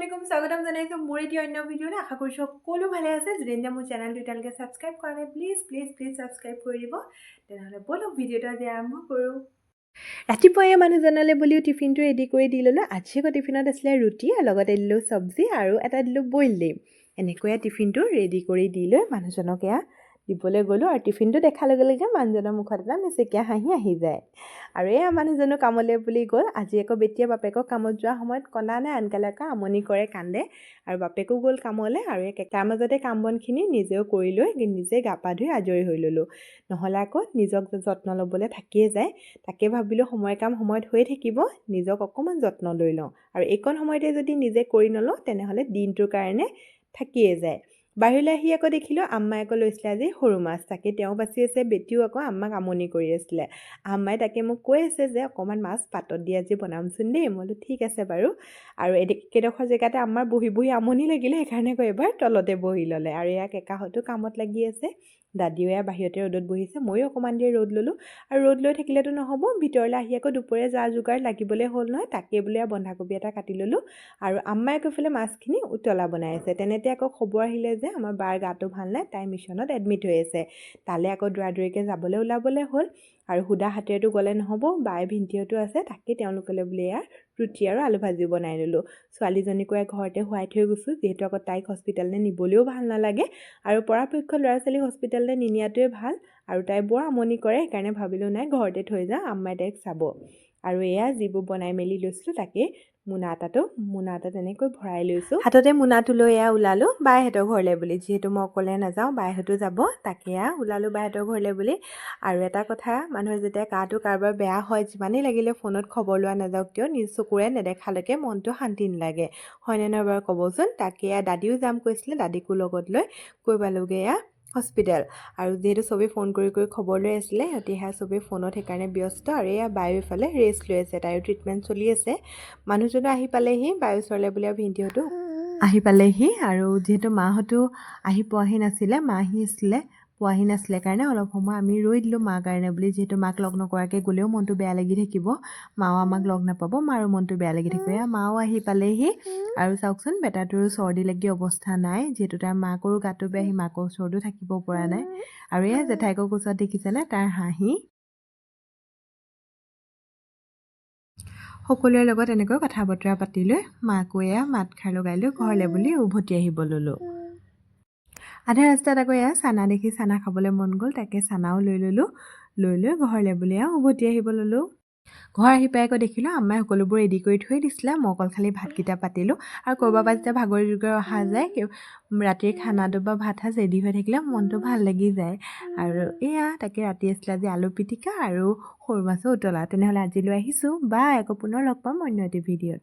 আলাইকুম স্বাগতম জানাইছো মোৰ এটি অন্য ভিডিঅ'লৈ আশা কৰিছো সকলো ভালে আছে যদি মোৰ চেনেলটো এতিয়ালৈকে সাবস্ক্ৰাইব কৰা নাই প্লিজ সাবস্ক্ৰাইব কৰি দিব তেনেহলে বলক ভিডিঅ'টো আজি আৰম্ভ কৰো ৰাতিপুৱাই মানুহজনলৈ বুলিও টিফিনটো ৰেডি কৰি দি ল'লো আজি আকৌ টিফিনত আছিলে ৰুটি আৰু লগতে দিলো চব্জি আৰু এটা দিলো বইল ডিম এনেকৈ টিফিনটো ৰেডি কৰি দি লৈ মানুহজনক দিবলৈ গ'লো আৰু টিফিনটো দেখাৰ লগে লগে মানুহজনৰ মুখত এটা মেচেকীয়া হাঁহি আহি যায় আৰু মানুহজনো কামলৈ বুলি গ'ল আজি আকৌ বেটিয়ে বাপেকক কামত যোৱা সময়ত কন্দা নাই আনকালকা আমনি কৰে কান্দে আৰু বাপেকো গ'ল কামলৈ আৰু তাৰ মাজতে কাম বনখিনি নিজেও কৰি লৈ নিজে গা পা ধুই আজৰি হৈ ল'লোঁ নহ'লে আকৌ নিজক যত্ন ল'বলৈ থাকিয়ে যায় তাকে ভাবিলোঁ সময় কাম সময়ত হৈ থাকিব নিজক অকণমান যত্ন লৈ লওঁ আৰু এইকণ সময়তে যদি নিজে কৰি নলওঁ তেনেহ'লে দিনটোৰ কাৰণে থাকিয়ে যায় বাহিৰলৈ আহি আকৌ দেখিলোঁ আম্মাই আকৌ লৈছিলে আজি সৰু মাছ তাকে তেওঁ বাচি আছে বেটিও আকৌ আম্মাক আমনি কৰি আছিলে আম্মাই তাকে মোক কৈ আছে যে অকণমান মাছ পাতত দি আজি বনামচোন দেই মই বোলো ঠিক আছে বাৰু আৰু একেডোখৰ জেগাতে আমাৰ বহি আমনি লাগিলে সেইকাৰণে কৈ এবাৰ তলতে বহি ল'লে আৰু কেকাহঁতো কামত লাগি আছে দাদিও বাহিৰতে ৰ'দত বহিছে ময়ো অকণমান দেৰি ৰ'দ ল'লোঁ আৰু ৰ'দ লৈ থাকিলেতো নহ'ব ভিতৰলৈ আহি আকৌ দুপৰীয়া যা যোগাৰ লাগিবলৈ হ'ল নহয় তাকে বোলে বন্ধাকবি এটা কাটি ল'লোঁ আৰু আম্মাই কৈফালে মাছখিনি উতলা বনাই আছে তেনেতে আকৌ খবৰ আহিলে যে আমাৰ বাৰ গাটো ভাল নাই তাই মিছনত এডমিট হৈ আছে তালৈ আকৌ দৌৰাদৌৰিকৈ যাবলৈ ওলাবলৈ হ'ল আৰু সুদা হাতেৰেতো গ'লে নহ'ব বাই ভিন্তিহঁতো আছে তাকে তেওঁলোকলৈ বোলে ৰুটি আৰু আলু ভাজি বনাই ল'লোঁ ছোৱালীজনীকো ঘৰতে শুৱাই থৈ গৈছোঁ যিহেতু আকৌ তাইক হস্পিটেললৈ নিবলৈও ভাল নালাগে আৰু পৰাপক্ষত ল'ৰা ছোৱালীক হস্পিটেললৈ নিনিয়াটোৱে ভাল আৰু তাই বৰ আমনি কৰে সেইকাৰণে ভাবিলোঁ নাই ঘৰতে থৈ যাওঁ আম্মাই তাইক চাব আৰু যিবোৰ বনাই মেলি লৈছিলোঁ তাকে মোনা এটা তেনেকৈ ভৰাই লৈছোঁ হাততে মোনাটো লৈ ওলালোঁ বাইহঁতৰ ঘৰলৈ বুলি যিহেতু মই অকলে নাযাওঁ বাইহঁতো যাব তাকে ওলালোঁ বাইহঁতৰ ঘৰলৈ বুলি আৰু এটা কথা মানুহৰ যেতিয়া গাটো কাৰোবাৰ বেয়া হয় যিমানেই লাগিলে ফোনত খবৰ লোৱা নাযাওক কিয় নিজ চকুৰে নেদেখালৈকে মনটো শান্তি নালাগে হয়নে নহয় বাৰু ক'বচোন তাকে দাদিও যাম কৈছিলে দাদিকো লগত লৈ গৈ পালোঁগৈ হস্পিটেল আৰু যিহেতু চবেই ফোন কৰি খবৰ লৈ আছিলে সিহঁতি চবেই ফোনত সেইকাৰণে ব্যস্ত আৰু বায়ু ইফালে ৰেষ্ট লৈ আছে তাইৰো ট্ৰিটমেণ্ট চলি আছে মানুহজনো আহি পালেহি বায়ু ওচৰলৈ বুলি ভিন্তিহঁতো আহি পালেহি আৰু যিহেতু মাহঁতো আহি পোৱাহি নাছিলে মা পোৱাহি নাছিলে কাৰণে অলপ সময় আমি ৰৈ দিলোঁ মাৰ কাৰণে বুলি যিহেতু মাক লগ নকৰাকৈ গ'লেও মনটো বেয়া লাগি থাকিব মাও আমাক লগ নাপাব মাৰো মনটো বেয়া লাগি থাকিব মাও আহি পালেহি আৰু চাওকচোন বেটাটোৰো চৰ্দি লাগি অৱস্থা নাই যিহেতু তাৰ মাকৰো গাটো বেয়া সি মাকৰ ওচৰতো থাকিব পৰা নাই আৰু জেঠাইকৰ কোচত দেখিছেনে তাৰ হাঁহি সকলোৰে লগত এনেকৈ কথা বতৰা পাতি লৈ মাকো মাত খাৰ লগাই লৈ ঘৰলৈ বুলি উভতি আহিব ল'লোঁ আধা ৰাস্তাত আকৌ চানা দেখি চানা খাবলৈ মন গ'ল তাকে চানাও লৈ ল'লোঁ লৈ ঘৰলৈ বুলি উভতি আহিব ল'লোঁ ঘৰ আহি পাই আকৌ দেখিলোঁ আম্মাই সকলোবোৰ ৰেডি কৰি থৈ দিছিলে মই অকল খালি ভাতকেইটা পাতিলোঁ আৰু ক'ৰবাৰ পৰা যেতিয়া ভাগৰি অহা যায় ৰাতিৰ খানাটো বা ভাত সাজ ৰেডি হৈ থাকিলে মনটো ভাল লাগি যায় আৰু তাকে ৰাতি আছিলে আজি আলু পিটিকা আৰু সৰু মাছৰ উতলা তেনেহ'লে আজিলৈ আহিছোঁ বাই আকৌ পুনৰ লগ পাম অন্য এটি ভিডিঅ'ত